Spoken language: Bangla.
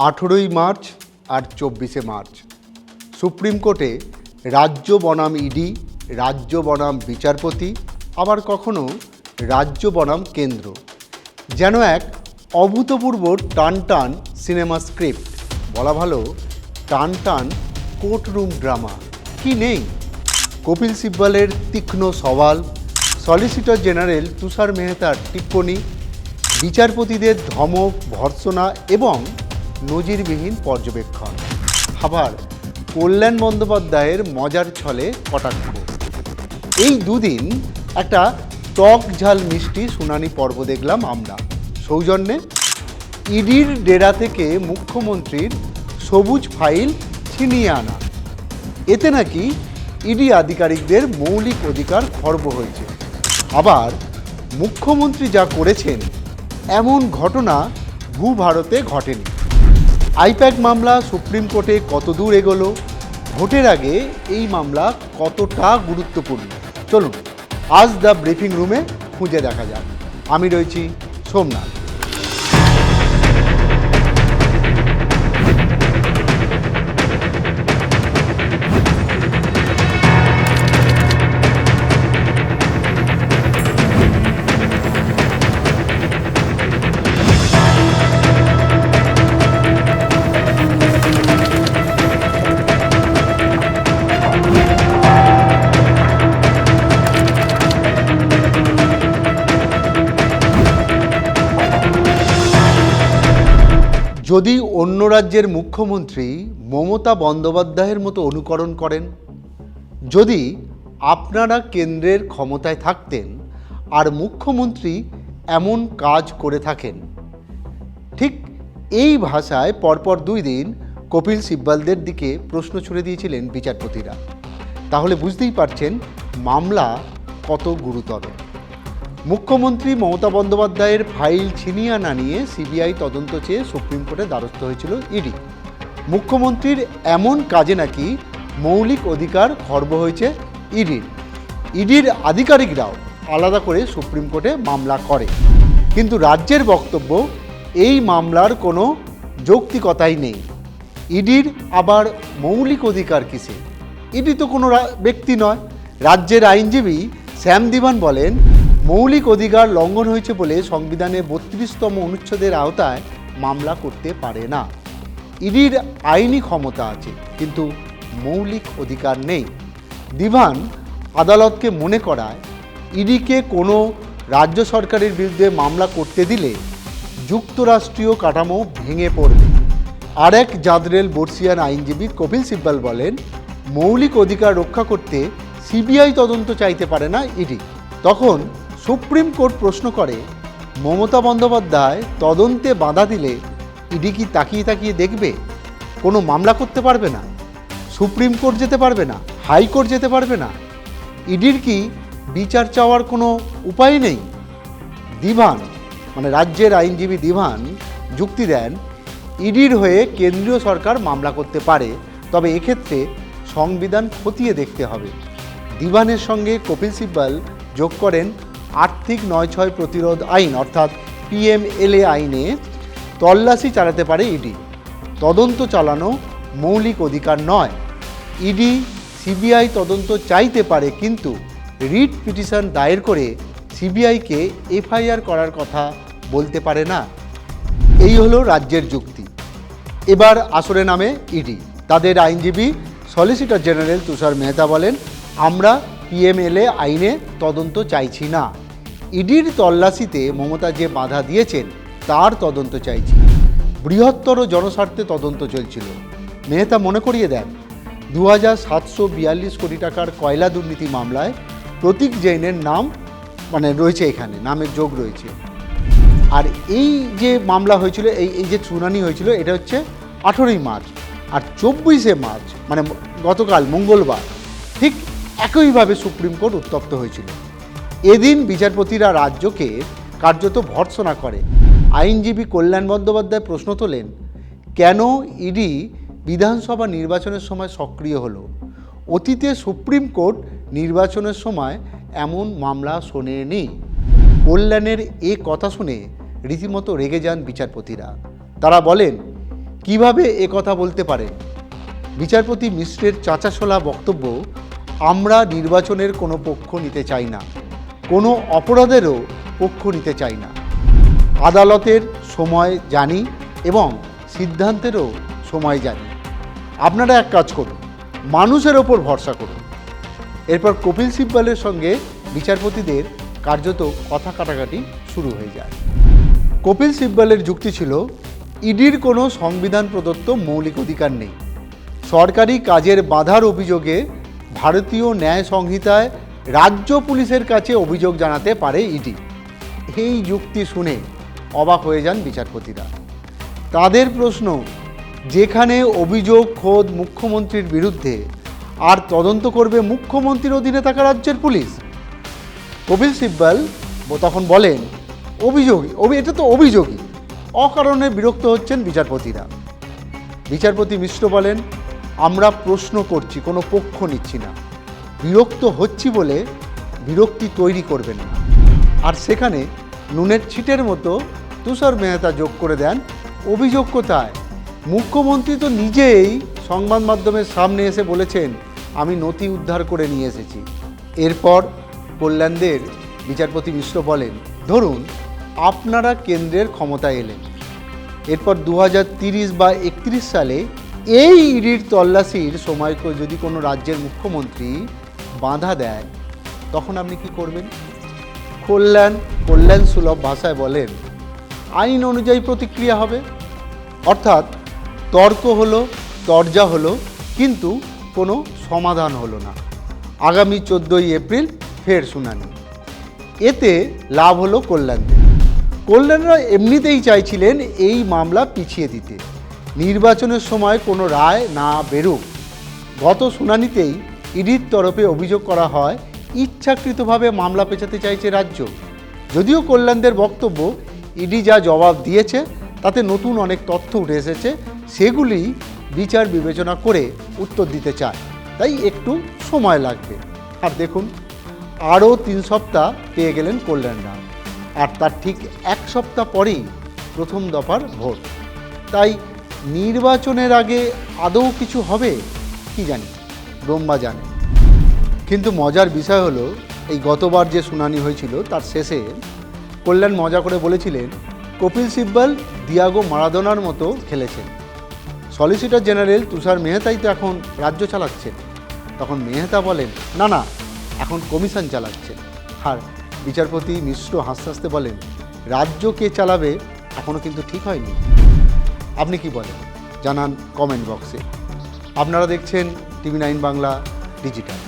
18ই মার্চ আর 24শে মার্চ সুপ্রিম কোর্টে রাজ্য বনাম ইডি, রাজ্য বনাম বিচারপতি, আবার কখনো রাজ্য বনাম কেন্দ্র, যেন এক অভূতপূর্ব টান টান সিনেমা স্ক্রিপ্ট, বলা ভালো টান টান কোর্টরুম ড্রামা। কি নেই? কপিল সিব্বলের তীক্ষ্ণ সওয়াল, সলিসিটর জেনারেল তুষার মেহতার টিপ্পনী, বিচারপতিদের ধমক, ভর্ৎসনা এবং নজিরবিহীন পর্যবেক্ষণ, আবার কল্যাণ বন্দ্যোপাধ্যায়ের মজার ছলে কটাক্ষ। এই দুদিন একটা টক ঝাল মিষ্টি শুনানি পর্ব দেখলাম আমরা, সৌজন্যে ইডির ডেরা থেকে মুখ্যমন্ত্রীর সবুজ ফাইল ছিনিয়ে আনা। এতে নাকি ইডি আধিকারিকদের মৌলিক অধিকার খর্ব হয়েছে। আবার মুখ্যমন্ত্রী যা করেছেন এমন ঘটনা ভূভারতে ঘটেনি। আইপ্যাক মামলা সুপ্রিম কোর্টে কত দূর এগোলো, ভোটের আগে এই মামলা কতটা গুরুত্বপূর্ণ, চলুন আজ দ্য ব্রিফিং রুমে খুঁজে দেখা যাক। আমি রয়েছি সোমনাথ। যদি অন্য রাজ্যের মুখ্যমন্ত্রী মমতা বন্দ্যোপাধ্যায়ের মতো অনুকরণ করেন, যদি আপনারা কেন্দ্রের ক্ষমতায় থাকতেন আর মুখ্যমন্ত্রী এমন কাজ করে থাকেন, ঠিক এই ভাষায় পরপর 2 দিন কপিল সিব্বলদের দিকে প্রশ্ন ছুড়ে দিয়েছিলেন বিচারপতিরা, তাহলে বুঝতেই পারছেন মামলা কত গুরুতর। মুখ্যমন্ত্রী মমতা বন্দ্যোপাধ্যায়ের ফাইল ছিনিয়ে আনা নিয়ে সিবিআই তদন্ত চেয়ে সুপ্রিম কোর্টে দ্বারস্থ হয়েছিল ইডি। মুখ্যমন্ত্রীর এমন কাজে নাকি মৌলিক অধিকার খর্ব হয়েছে ইডির আধিকারিকরাও আলাদা করে সুপ্রিম কোর্টে মামলা করে। কিন্তু রাজ্যের বক্তব্য এই মামলার কোনো যৌক্তিকতাই নেই। ইডির আবার মৌলিক অধিকার কিসে? ইডি তো কোনো ব্যক্তি নয়। রাজ্যের আইনজীবী শ্যাম দিবান বলেন, মৌলিক অধিকার লঙ্ঘন হয়েছে বলে সংবিধানে 32তম অনুচ্ছেদের আওতায় মামলা করতে পারে না। ইডির আইনি ক্ষমতা আছে কিন্তু মৌলিক অধিকার নেই। দিবান আদালতকে মনে করায় ইডিকে কোনো রাজ্য সরকারের বিরুদ্ধে মামলা করতে দিলে যুক্তরাষ্ট্রীয় কাঠামো ভেঙে পড়বে। আরেক জাদরেল বর্ষিয়ান আইনজীবী কপিল সিব্বল বলেন, মৌলিক অধিকার রক্ষা করতে সিবিআই তদন্ত চাইতে পারে না ইডি। তখন সুপ্রিম কোর্ট প্রশ্ন করে, মমতা বন্দ্যোপাধ্যায় তদন্তে বাধা দিলে ইডি কি তাকিয়ে তাকিয়ে দেখবে? কোনো মামলা করতে পারবে না? সুপ্রিম কোর্ট যেতে পারবে না? হাইকোর্ট যেতে পারবে না? ইডির কি বিচার চাওয়ার কোনো উপায় নেই? দিভান মানে রাজ্যের আইনজীবী দিভান যুক্তি দেন, ইডির হয়ে কেন্দ্রীয় সরকার মামলা করতে পারে, তবে এক্ষেত্রে সংবিধান খতিয়ে দেখতে হবে। দিভানের সঙ্গে কপিল সিব্বল যোগ করেন, আর্থিক 9/6 প্রতিরোধ আইন অর্থাৎ PMLA আইনে তল্লাশি চালাতে পারে ইডি। তদন্ত চালানো মৌলিক অধিকার নয়। ইডি সিবিআই তদন্ত চাইতে পারে, কিন্তু রিট পিটিশন দায়ের করে সিবিআইকে FIR করার কথা বলতে পারে না। এই হলো রাজ্যের যুক্তি। এবার আসরে নামে ইডি। তাদের আইনজীবী সলিসিটর জেনারেল তুষার মেহতা বলেন, আমরা PMLA আইনে তদন্ত চাইছি না। ইডির তল্লাশিতে মমতা যে বাধা দিয়েছেন তার তদন্ত চাইছি। বৃহত্তর জনস্বার্থে তদন্ত চলছিল। মেহতা মনে করিয়ে দেন, 2742 কোটি টাকার কয়লা দুর্নীতি মামলায় প্রতীক জৈনের নাম রয়েছে, এখানে নামের যোগ রয়েছে। আর এই যে মামলা হয়েছিল, এই যে শুনানি হয়েছিল, এটা হচ্ছে 18ই মার্চ। আর 24শে মার্চ গতকাল মঙ্গলবার ঠিক একইভাবে সুপ্রিম কোর্ট উত্তপ্ত হয়েছিল। এদিন বিচারপতিরা রাজ্যকে কার্যত ভর্ৎসনা করে। আইনজীবী কল্যাণ বন্দ্যোপাধ্যায় প্রশ্ন তোলেন, কেন ইডি বিধানসভা নির্বাচনের সময় সক্রিয় হলো? অতীতে সুপ্রিম কোর্ট নির্বাচনের সময় এমন মামলা শোনেনি। কল্যাণের এ কথা শুনে রীতিমতো রেগে যান বিচারপতিরা। তারা বলেন, কিভাবে কথা বলতে পারেন? বিচারপতি মিশ্রের চাঁচাশোলা বক্তব্য, আমরা নির্বাচনের কোনো পক্ষ নিতে চাই না, কোনো অপরাধেরও পক্ষ নিতে চাই না। আদালতের সময় জানি এবং সিদ্ধান্তেরও সময় জানি। আপনারা এক কাজ করুন, মানুষের ওপর ভরসা করুন। এরপর কপিল সিব্বলের সঙ্গে বিচারপতিদের কার্যত কথা কাটাকাটি শুরু হয়ে যায়। কপিল সিব্বলের যুক্তি ছিল, ইডির কোনো সংবিধান প্রদত্ত মৌলিক অধিকার নেই। সরকারি কাজের বাধার অভিযোগে ভারতীয় ন্যায় সংহিতায় রাজ্য পুলিশের কাছে অভিযোগ জানাতে পারে ইডি। এই যুক্তি শুনে অবাক হয়ে যান বিচারপতিরা। তাদের প্রশ্ন, যেখানে অভিযোগ খোদ মুখ্যমন্ত্রীর বিরুদ্ধে, আর তদন্ত করবে মুখ্যমন্ত্রীর অধীনে থাকা রাজ্যের পুলিশ? কপিল সিব্বল তখন বলেন, এটা তো অভিযোগই। অকারণে বিরক্ত হচ্ছেন বিচারপতিরা। বিচারপতি মিশ্র বলেন, আমরা প্রশ্ন করছি, কোনো পক্ষ নিচ্ছি না। বিরক্ত হচ্ছি বলে বিরক্তি তৈরি করবেন না। আর সেখানে নুনের ছিটের মতো তুষার মেহতা যোগ করে দেন, অভিযোগ কোথায়? মুখ্যমন্ত্রী তো নিজেই সংবাদ মাধ্যমের সামনে এসে বলেছেন, আমি নথি উদ্ধার করে নিয়ে এসেছি। এরপর কল্যাণদের বিচারপতি মিশ্র বলেন, ধরুন আপনারা কেন্দ্রের ক্ষমতায় এলেন, এরপর 2030 বা 31 সালে এই ইডির তল্লাশির সময়কে যদি কোনো রাজ্যের মুখ্যমন্ত্রী বাধা দেয়, তখন আপনি কি করবেন? কল্যাণ সুলভ ভাষায় বলেন, আইন অনুযায়ী প্রতিক্রিয়া হবে। অর্থাৎ তর্ক হলো, তরজা হলো, কিন্তু কোনো সমাধান হলো না। আগামী 14ই এপ্রিল ফের শুনানি। এতে লাভ হলো কল্যাণরা এমনিতেই চাইছিলেন এই মামলা পিছিয়ে দিতে, নির্বাচনের সময় কোনো রায় না বেরোক। গত শুনানিতেই ইডির তরফে অভিযোগ করা হয়, ইচ্ছাকৃতভাবে মামলা পেছাতে চাইছে রাজ্য। যদিও কল্যাণদের বক্তব্য, ইডি যা জবাব দিয়েছে তাতে নতুন অনেক তথ্য উঠে এসেছে, সেগুলি বিচার বিবেচনা করে উত্তর দিতে চায়, তাই একটু সময় লাগবে। আর দেখুন, আরও 3 সপ্তাহ পেয়ে গেলেন কল্যাণরা, আর তার ঠিক 1 সপ্তাহ পরেই প্রথম দফার ভোট। তাই নির্বাচনের আগে আদৌ কিছু হবে কি জানি, ব্রহ্মা জানে। কিন্তু মজার বিষয় হলো, এই গতবার যে শুনানি হয়েছিল তার শেষে কল্যাণ মজা করে বলেছিলেন, কপিল সিব্বল দিয়াগো মারাদোনার মতো খেলেছেন। সলিসিটর জেনারেল তুষার মেহতাই তো এখন রাজ্য চালাচ্ছেন। তখন মেহতা বলেন, না, এখন কমিশন চালাচ্ছেন। আর বিচারপতি মিশ্র হাসতে হাসতে বলেন, রাজ্য কে চালাবে এখনও কিন্তু ঠিক হয়নি। আপনি কি বলেন জানান কমেন্ট বক্সে। আপনারা দেখছেন TV9 বাংলা ডিজিটাল।